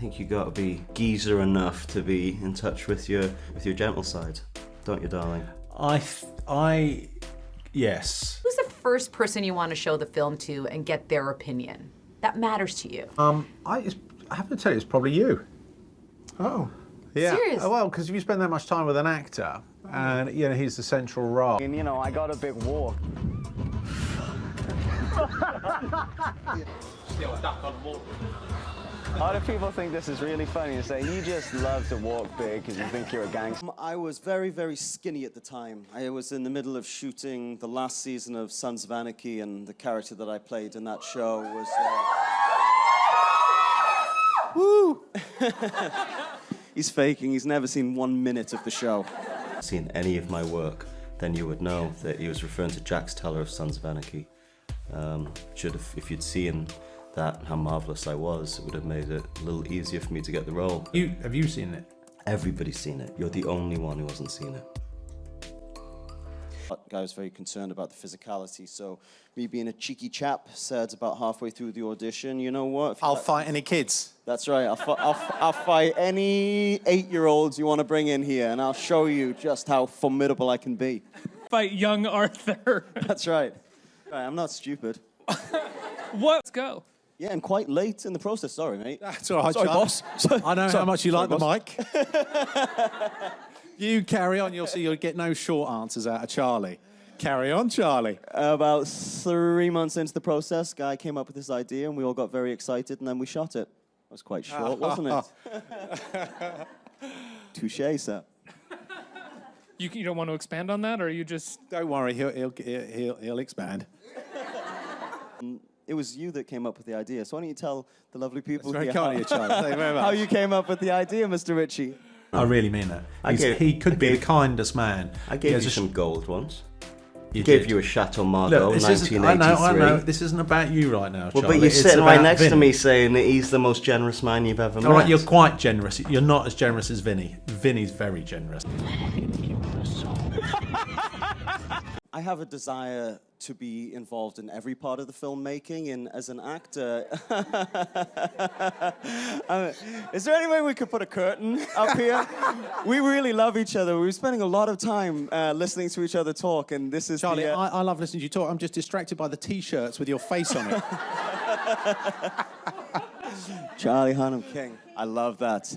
think you got to be geezer enough to be in touch with your gentle side, don't you, darling? Yes. Who's the first person you want to show the film to and get their opinion? That matters to you. I have to tell you, it's probably you. Oh. Yeah. Serious? Well, because if you spend that much time with an actor, and he's the central role. And I got a big walk. Still stuck on the wall. Other people think this is really funny and say, you just love to walk big because you think you're a gangster. I was very, very skinny at the time. I was in the middle of shooting the last season of Sons of Anarchy, and the character that I played in that show was... Woo! He's faking. He's never seen 1 minute of the show. Seen any of my work, then you would know that he was referring to Jax Teller of Sons of Anarchy. If you'd seen that, how marvellous I was, it would have made it a little easier for me to get the role. Have you seen it? Everybody's seen it. You're the only one who hasn't seen it. The guy was very concerned about the physicality, so me being a cheeky chap said about halfway through the audition, you know what? I'll fight any kids. That's right. I'll fight any 8-year-olds you want to bring in here, and I'll show you just how formidable I can be. Fight young Arthur. That's right. I'm not stupid. What? Let's go. Yeah, and quite late in the process. Sorry, mate. That's all right, Sorry, Charlie. boss. I know how much you like the boss. mic. You carry on. You'll see you'll get no short answers out of Charlie. Carry on, Charlie. About 3 months into the process, guy came up with this idea, and we all got very excited, and then we shot it. It was quite short, wasn't it? Touché, sir. You don't want to expand on that, or you just... Don't worry, he'll expand. It was you that came up with the idea, so why don't you tell the lovely people Very here kind of you, Charlie. Thank you very much. how you came up with the idea, Mr. Ritchie. I really mean that. He could be the kindest man. I gave you some gold once. You Gave did. you a Chateau Margaux, Look, 1983. I know. This isn't about you right now, Charlie. Well, but you're It's sitting right about next to Vinny. me saying that he's the most generous man you've ever met. All right, you're quite generous. You're not as generous as Vinny. Vinny's very generous. I have a desire to be involved in every part of the filmmaking, and as an actor, is there any way we could put a curtain up here? We really love each other. We were spending a lot of time listening to each other talk, and this is Charlie, the, I love listening to you talk. I'm just distracted by the T-shirts with your face on it. Charlie Hunnam King. I love that.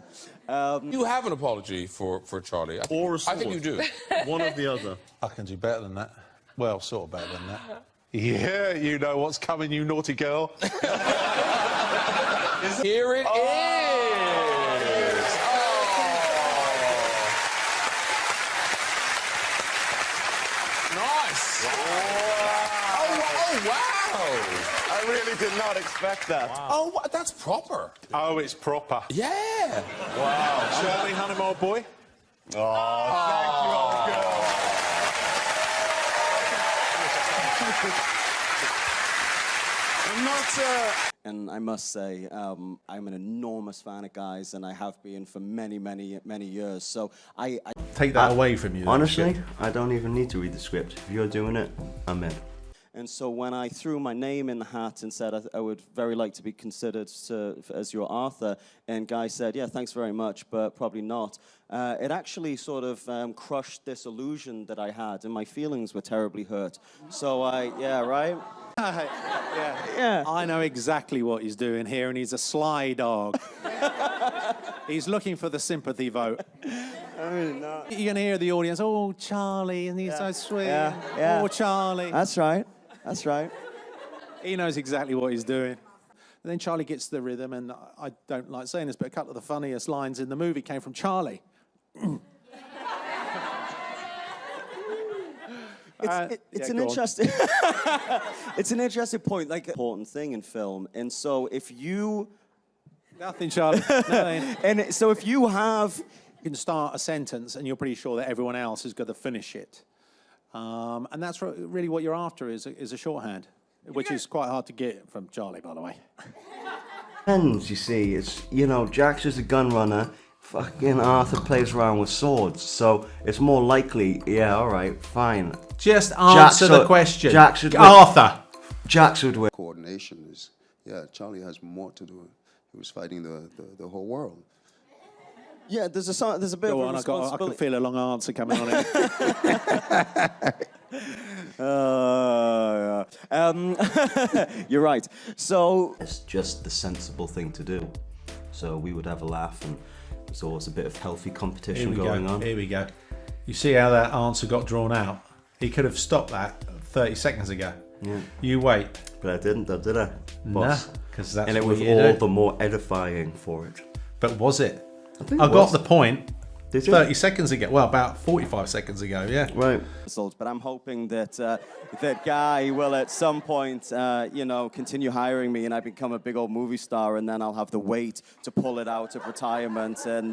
You have an apology for Charlie. Or a I think you do. One or the other. I can do better than that. Well, sort of better than that. Yeah, you know what's coming, you naughty girl. Here it is. Nice. Oh, wow. I really did not expect that. Wow. Oh, that's proper. Oh, it's proper. Yeah. Wow. Charlie Hunnam, old boy. Oh, thank you, old girl. I'm not, and I must say, I'm an enormous fan of Guys, and I have been for many, many, many years. So I Take that away from you. Honestly, I don't even need to read the script. If you're doing it, I'm in. And so when I threw my name in the hat and said I would very like to be considered as your Arthur, and Guy said, yeah, thanks very much, but probably not, it actually sort of crushed this illusion that I had, and my feelings were terribly hurt. So yeah, right? Yeah. I know exactly what he's doing here, and he's a sly dog. He's looking for the sympathy vote. I mean, no. You're going to hear the audience, oh, Charlie, and he's so sweet. Yeah, yeah. Oh, Charlie. That's right. That's right. He knows exactly what he's doing. And then Charlie gets the rhythm, and I don't like saying this, but a couple of the funniest lines in the movie came from Charlie. It's an interesting it's an interesting point, like important thing in film. And so if you Nothing, Charlie. Nothing. and so if you have You can start a sentence, and you're pretty sure that everyone else is going to finish it. And that's really what you're after is a shorthand, which is quite hard to get from Charlie, by the way. Depends, you see. It's, you know, Jax is a gun runner. Fucking Arthur plays around with swords, so it's more likely. Yeah, all right, fine. Just answer the question. Jax would win. Arthur. Jax would win. Coordination is, yeah, Charlie has more to do He was fighting the whole world. Yeah, there's a bit Go of a on, I responsibility. can feel a long answer coming on it. You're right. So It's just the sensible thing to do. So we would have a laugh, and there's always a bit of healthy competition going on. Here we go. You see how that answer got drawn out? He could have stopped that 30 seconds ago. Yeah. You wait. But I didn't, though, did I? Nah, Boss? because that's And it what was you all do. the more edifying for it. But was it? think I it got was. the point. Did you? 30 seconds ago. Well, about 45 seconds ago, yeah. Right. but I'm hoping that that Guy will at some point, continue hiring me, and I become a big old movie star, and then I'll have the weight to pull it out of retirement, and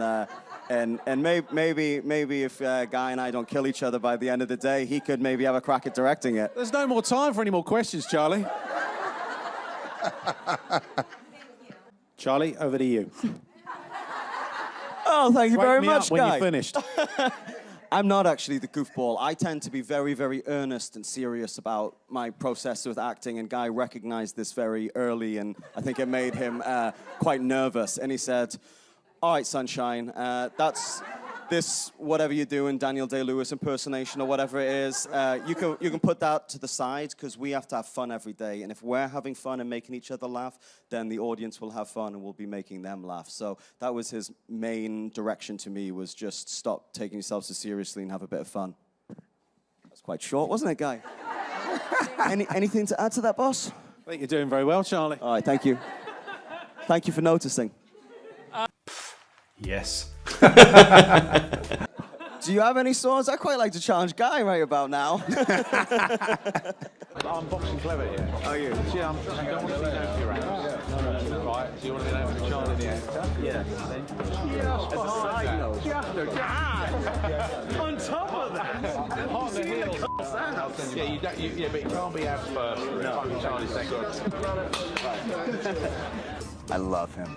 maybe if Guy and I don't kill each other by the end of the day, he could maybe have a crack at directing it. There's no more time for any more questions, Charlie. Charlie, over to you. Oh, thank you Wake very me much, up when Guy. you're finished. I'm not actually the goofball. I tend to be very, very earnest and serious about my process with acting, and Guy recognized this very early, and I think it made him quite nervous. And he said, all right, Sunshine, that's this, whatever you're doing, Daniel Day-Lewis impersonation or whatever it is, you can put that to the side, because we have to have fun every day. And if we're having fun and making each other laugh, then the audience will have fun and we'll be making them laugh. So that was his main direction to me, was just stop taking yourself so seriously and have a bit of fun. That's quite short, wasn't it, Guy? Anything to add to that, boss? I think you're doing very well, Charlie. All right, thank you. Thank you for noticing. Yes. Do you have any swords? I quite like to challenge Guy right about now. I'm boxing clever here. Are you? Yeah, I don't want to be known for your rounds. No. Right, so you want to be known for Charlie the actor? Yeah. As a side note. On top of that. On the heels. Yeah, but you can't be abs first. No. Fucking Charlie second. I love him.